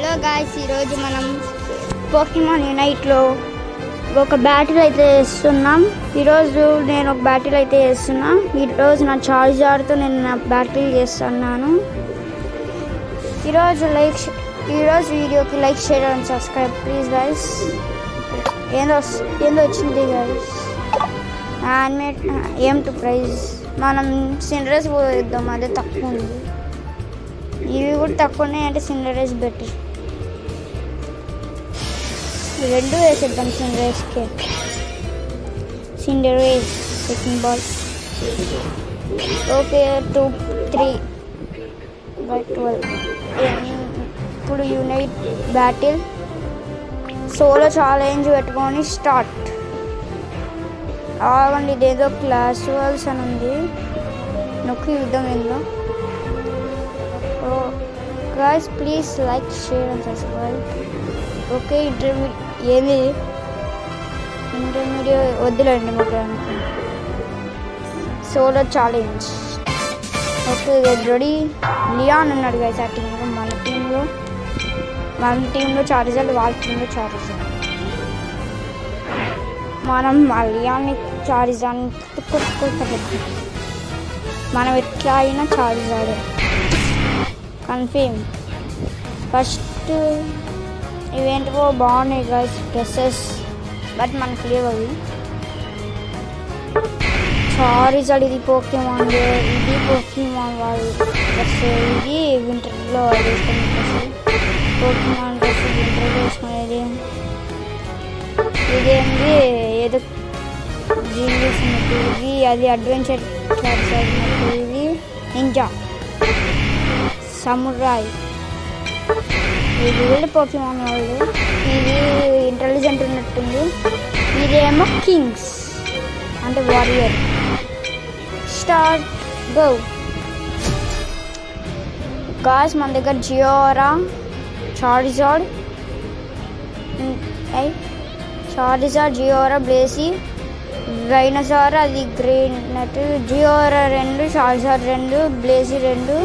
Hello guys, ఈరోజు మనం Pokemon యునైట్లో ఒక బ్యాటిల్ అయితే వేస్తున్నాం. ఈరోజు నేను ఒక బ్యాటిల్ అయితే వేస్తున్నా. ఈరోజు నా చార్జర్తో నేను నా బ్యాటిల్ చేస్తున్నాను. ఈరోజు వీడియోకి like share and subscribe please guys. ఏందో వచ్చింది గాయ్స్, యానిమేట్ ఏం2 ప్రైజ్. మనం సిండ్రెస్ పోయిద్దాం, అదే తక్కువ ఉంది. ఇవి కూడా తక్కువ ఉన్నాయి అంటే సిండరేస్ బెటర్. రెండు వేసేద్దాం సిండరేస్కే. సిండరేస్ సెకండ్ బాల్. ఓకే 2-3/12. ఇప్పుడు యునైట్ బ్యాటిల్ సోలో ఛాలెంజ్ పెట్టుకొని స్టార్ట్. ఆగండి, ఇదేదో క్లాస్ వాల్స్ అని ఉంది, నొక్కి యుద్ధం ఏందో. Guys, please like, share and subscribe. Okay, intermediate వద్దులేండి మీకు. Solo challenge. Okay ready. Leon ఉన్నాడు గైస్ ఆ టీంలో. మన టీంలో చార్జర్, వాళ్ళ టీంలో చార్జర్. మనం మా లియాన్ని చార్జర్ని కొట్టుకోలేదు. మనం ఎట్లా అయినా చార్జర్ కన్ఫర్మ్. ఫస్ట్ ఇవేంటివో బాగున్నాయి గైస్ డ్రెస్సెస్, బట్ మనకు లేవు అవి. చార్జర్ ఇది పోకీమాన్, ఇది పోకీమాన్ వాళ్ళు డ్రెస్. ఇది వింటర్లో వేసుకునే డ్రెస్, పోకీమాన్ డ్రెస్ వింటర్లో వేసుకునేది. ఇదేంటి ఏదో జీనియస్ ఉన్నట్టు, ఇది అది అడ్వెంచర్ చార్జర్ ఉన్నట్టు. ఇది నింజా, సమురాయ్, ఇది వీళ్ళు పోకీమాన్ వాళ్ళు. ఇది ఇంటెలిజెంట్ ఉన్నట్టుంది. ఇదేమో కింగ్స్ అంటే వారియర్. Start go guys. మన దగ్గర జియోరా, చార్జర్, జియోరా, బ్లేసీ, డైనోసార్, అది గ్రీన్ నట్. జియోరా 2, చార్జర్ 2, బ్లేసీ 2,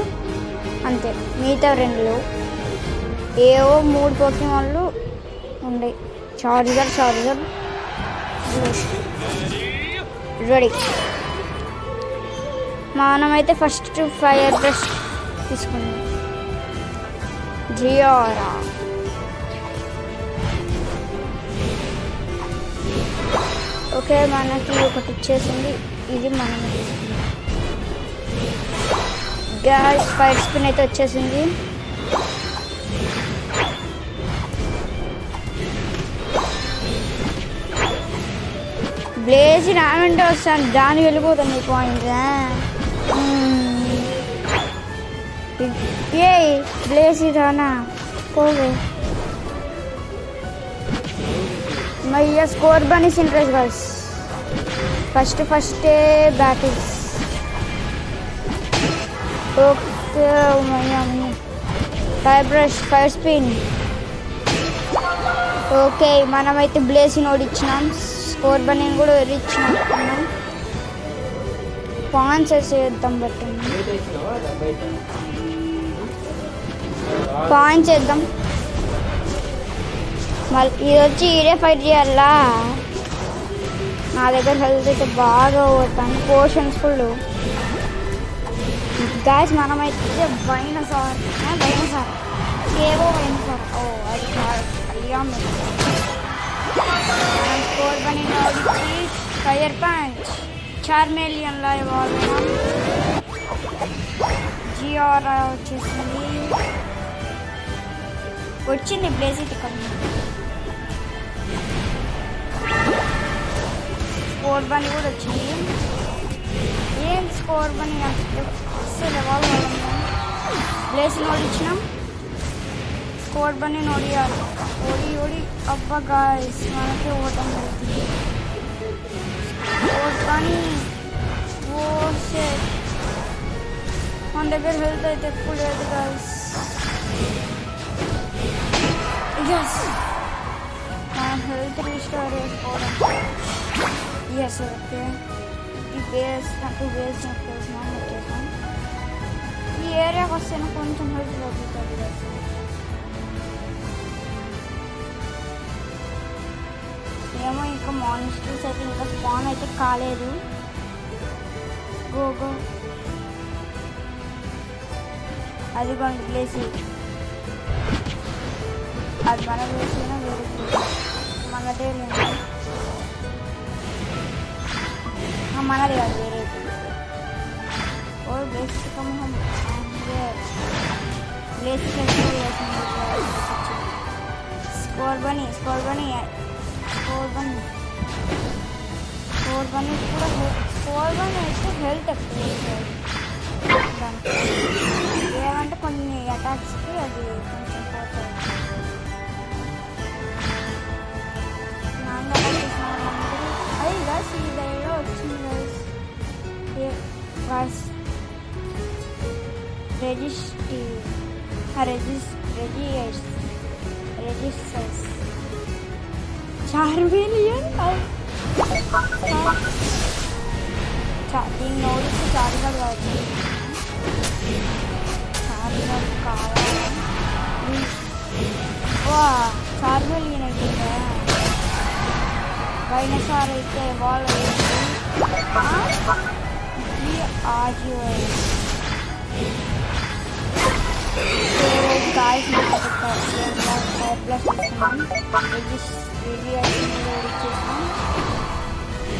అంతే. మిగతా 2 ఏవో 3 పోకీమాన్లు ఉన్నాయి. Charger ready. మనమైతే ఫస్ట్ ఫైర్ బ్రష్ తీసుకున్నాం. జియోరా ఓకే, మనకి ఒకటి ఇచ్చేసింది. ఇది మనం తీసుకున్నాం. గ్యాస్ ఫైర్ స్పిన్ అయితే వచ్చేసింది. బ్లేజ్ రానంటే వస్తాను, దాని వెళ్ళిపోతుంది పాయింట్. ఏ బ్లేజ్ రానా పోవే. మయ్య స్కోర్ బనీస్ ఇంట్రెస్ట్ గర్ల్స్. ఫస్టే battles. Okay fire brush, fire spin. Okay మనమైతే బ్లేస్ని ఓడిచ్చినాం. స్కోర్ బనీని కూడా ఓడిచ్చినాం. పాయింట్స్ వేసేద్దాం, పాయింట్స్ వేద్దాం. మళ్ళీ ఇది వచ్చి ఈడే ఫైట్ చేయాలా. నా దగ్గర హెల్త్ అయితే బాగా పోతాను, పోర్షన్స్ ఫుల్. గాయస్ మనమైతే డైనోసార్ ఏవో వైనసార్. ఓ అది లియాన్. స్కోర్ బనీ ఓడించి ఫైర్ పంచ్ చార్మేలియన్లా ఇవ్వాలి. జియోరా వచ్చింది బ్లేజీ టికెట్. స్కోర్ బనీ కూడా వచ్చింది. ఏం స్కోర్ బనీ అసలు వాళ్ళు బ్లేస్ని ఓడిచ్చినాం. స్కోర్ బనీ ఓడియాలి. ఓడి అబ్బా గాయస్ మనకే ఓటం అవుతుంది. స్కోర్ బనీ మన దగ్గర హెల్త్ అయితే ఎక్కువ లేదు గాయస్. మనం హెల్త్ రీస్టోర్ చేసుకోవడం. ఓకే ఈ బేస్ నాకు బేస్ వచ్చేసాం. ఈ ఏరియాకి వస్తే కొంచెం హెల్త్ తగ్గుతుంది. ఏమో ఇంకా మాన్స్టర్స్ అయితే ఇంకా స్పాన్ అయితే కాలేదు. గో గో అది కొన్ని ప్లేసి అది మన ప్లేసినా వేరే మనదే లేదు, మనది కాదు వేరే. और बेस कम हम प्लेस स्कोर बनी पूरा स्कोर बनी అయితే హెల్త్ ఎక్కువ ఏమంటే కొన్ని అటాక్స్కి అది కొంచెం పోతుంది. నాన్న అది గస్ ఈ దయలో వచ్చింది గస్ registers Charmeleon దీన్ని ఓడిస్తే చార్జర్ కావచ్చు. చార్జర్ కావాలి. వా చార్మేలియన్ అయితే వైనసార్ అయితే వాళ్ళు ఆజియో guys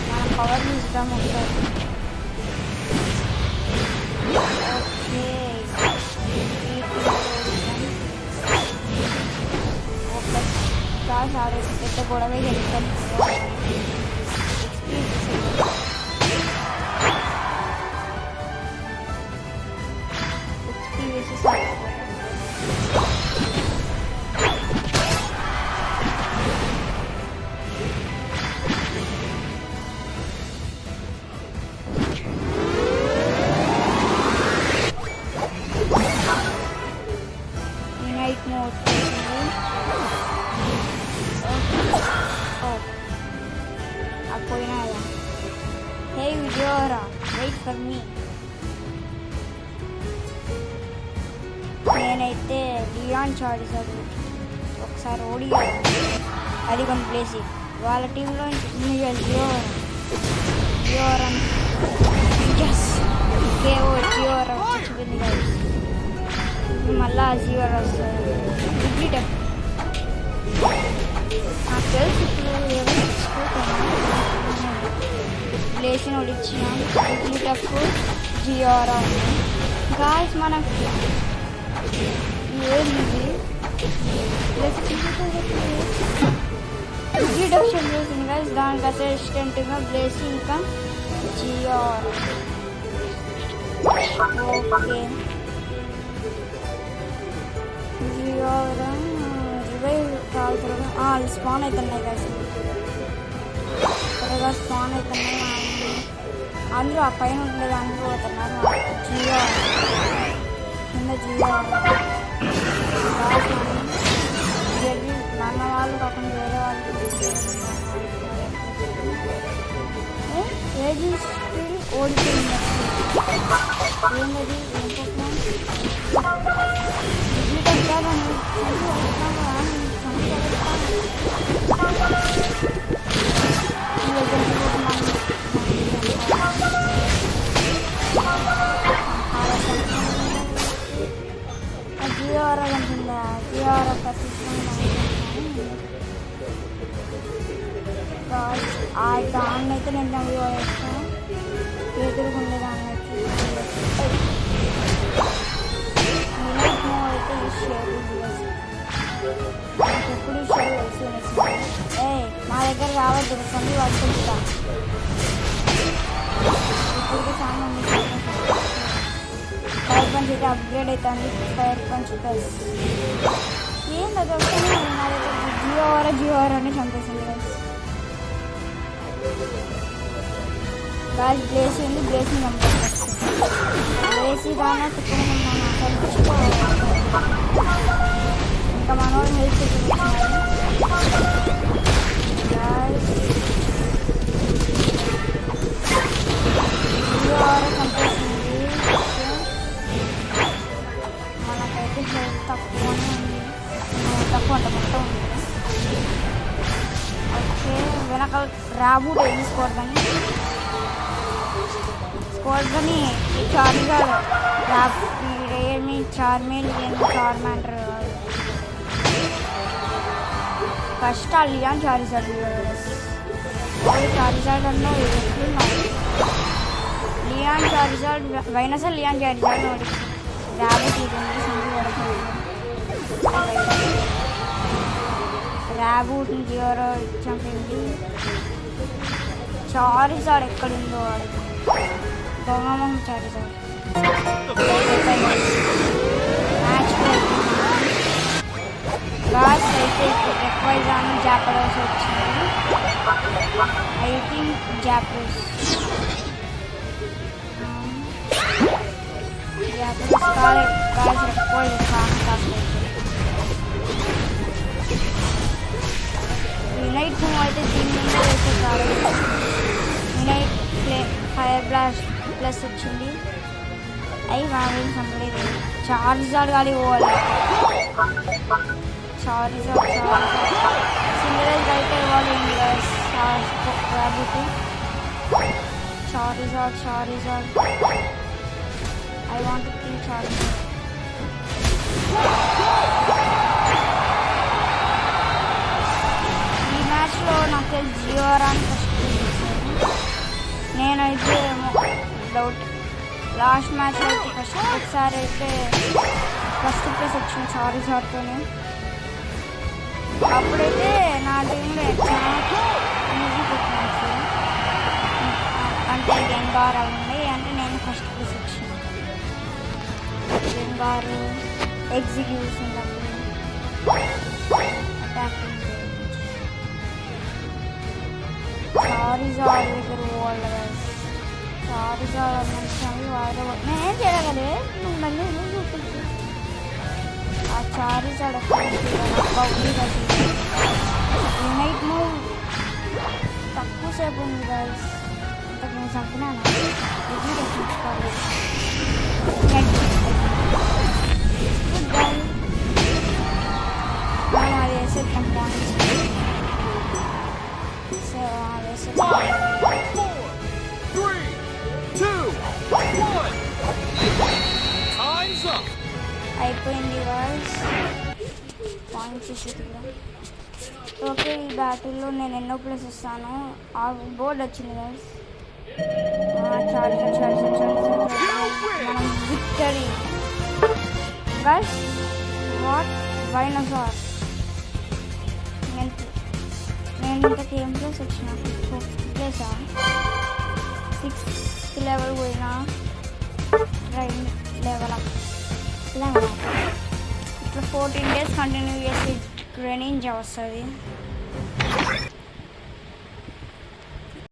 మనం పవర్ చూద్దాం ఒకసారి. ఓకే ఆడే పెద్ద గొడవ వెళ్తాను. Hey Videora, wait for me. నేనైతే లియాన్ చార్జర్ ఒకసారి ఓడియాను, అది కొన్ని ప్లేసి వాళ్ళ టీంలో జియోరా జియోరా వచ్చింది కదా. మళ్ళా జియోరా వస్తుంది. నాకు తెలుసు ఇప్పుడు ప్లేస్ని ఓడిచ్చిన టఫ్ జియోరా గాయస్. మనకు ఏంది రిడక్షన్ చేసింది గాయస్. దానికి అసిస్టెంట్గా ప్లేస్ ఇంకా జియోరా. ఓకే జియోరా రివైవ్ కావాలి. స్పాన్ అవుతున్నాయి గాయస్, త్వరగా స్పాన్ అవుతున్నాయి. అందరూ ఆ పైన ఉండేది అందరూ పోతున్నారు. జియో కింద జియో మన వాళ్ళు కాకుండా వేరే వాళ్ళు ఓడిపోయింది. ఏంటది జియోరా కంటుందా? జియోరా ఆ దాన్ని అయితే నేను నవ్వు వేస్తాను. ఎదురుకుండే దాన్ని అయితే షేర్ ఎప్పుడు షేర్ వేసి మా దగ్గర రావద్దు సంది పడుతుంటా. ఇప్పుడు చాలా ఫైర్ పంచ్ అయితే అప్గ్రేడ్ అవుతుంది. ఫైర్ పంచ్ ప్లస్ ఏంది అది వస్తుంది. నా దగ్గర జియోరా అని చంపేసింది గాయస్. బ్లేస్ ఉంది, బ్లేస్ని చంపేస్తుంది. బ్లేసి దాన్ని తిప్పుకున్నాను ఇంకా మన వాళ్ళు హెల్త్ జియోరా చంపేసింది. మనకైతే హెల్త్ తక్కువనే ఉంది, తక్కువ అంట మొత్తం ఉంది. ఓకే వెనకాల రాబూట్ ఏది స్కోర్దని చార్జర్ రియల్మీ చార్మేల్ చార్మాండర్ ఫస్ట్ ఆ లియాన్ చార్జర్ చార్జర్ అన్న ఎట్లున్నాయి లియాన్ చార్జర్ వైనసల్ లియాన్ చార్జర్ ನೋಡಿ రాబూట్ రాబూట్ని జీరో చంపింది చార్జర్ ఎక్కడుందో వాడు దొంగమం చార్జర్ మ్యాచ్ బాస్ అయితే ఎక్వైజాన్ జాపరోస్ వచ్చింది ఐ థింక్ జాపరోస్ కాదు బాస్ ఎక్వైజ్ కాదు యునైట్ మూవ్ అయితే దీని మీద వేసే కాదు యునైట్ ఫైర్ బ్లాస్ట్ ప్లస్ వచ్చింది అవి మనం కంప్లీట్ చార్జర్ గాడి పోవాలి చార్జర్ సింగరేజ్ అయితే ఇవ్వాలి కాబట్టి charger I want to kill charger మ్యాచ్లో నాకు తెలిసి జియోరాని ఫస్ట్ నేనైతే డౌట్ లాస్ట్ మ్యాచ్లో అయితే ఒకసారి అయితే ఫస్ట్ ప్లేస్ వచ్చింది చార్జర్తోనే అప్పుడైతే నా టీంలో ఈజీ పర్ఫార్మెన్స్ అంటే గెంగార్ అవి ఉన్నాయి అంటే నేను ఫస్ట్ ప్లేస్ వచ్చిన గెంగార్ ఎగ్జిక్యూషన్ అటాకింగ్ చార్జర్ దగ్గర పోవాలి చార్జర్ మంచి వాడే నేనేం చేయగలే నువ్వు మళ్ళీ చూపించు ఆ చార్జర్ యునైట్ మూవ్ తక్కువసేపు ఉంది గైస్ ఇంతకు నేను చంపినాను ఇది రక్షించుకోవాలి మనం అది వేసేద్దాం పాయింట్స్ అయిపోయింది వాయిస్ పాయింట్స్ ఇచ్చేదిగా ఓకే ఈ బ్యాటిల్లో నేను ఎన్నో ప్లేస్ ఇస్తాను ఆ బోర్డు వచ్చింది గాయస్ మనం విక్టరీ గైస్ వాట్ వైనసార్ నేను ఇంతకు ఏం ప్లేస్ వచ్చిన ఫిఫ్త్ ప్లేసా 6th లెవెల్ పోయినా ట్రైన్ లెవెల్ అప్ ఇట్లా 14 days కంటిన్యూ చేసి ట్రైనింగ్ వస్తుంది